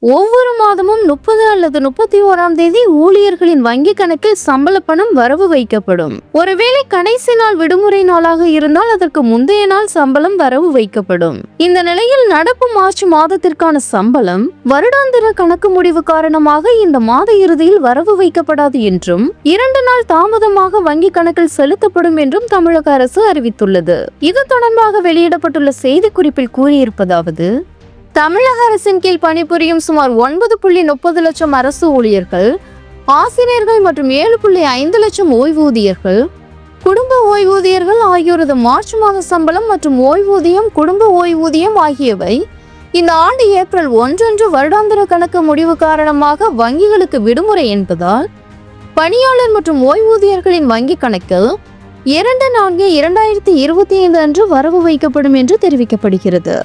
ஒவ்வொரு மாதமும் 30 அல்லது 31ஆம் தேதி ஊழியர்களின் வங்கி கணக்கில் சம்பள பணம் வரவு வைக்கப்படும். ஒருவேளை கடைசி நாள் விடுமுறை நாளாக இருந்தால் அதற்கு முந்தைய நாள் சம்பளம் வரவு வைக்கப்படும். இந்த நிலையில் நடப்பு மார்ச் மாதத்திற்கான சம்பளம் வருடாந்திர கணக்கு முடிவு காரணமாக இந்த மாத இறுதியில் வரவு வைக்கப்படாது என்றும் 2 நாள் தாமதமாக வங்கி கணக்கில் செலுத்தப்படும் என்றும் தமிழக அரசு அறிவித்துள்ளது. இது தொடர்பாக வெளியிடப்பட்டுள்ள செய்திக்குறிப்பில் கூறியிருப்பதாவது: தமிழக அரசின் கீழ் பணிபுரியும் சுமார் 9.30 லட்சம் அரசு ஊழியர்கள், ஆசிரியர்கள் மற்றும் 7.5 லட்சம் ஓய்வூதியர்கள், குடும்ப ஓய்வூதியர்கள் ஆகியோரது மார்ச் மாத சம்பளம் மற்றும் ஓய்வூதியம், குடும்ப ஓய்வூதியம் ஆகியவை இந்த ஆண்டு ஏப்ரல் 1 வருடாந்திர கணக்கு முடிவு காரணமாக வங்கிகளுக்கு விடுமுறை என்பதால் பணியாளர் மற்றும் ஓய்வூதியர்களின் வங்கி கணக்கில் 2/4/2025 அன்று வரவு வைக்கப்படும் என்று தெரிவிக்கப்படுகிறது.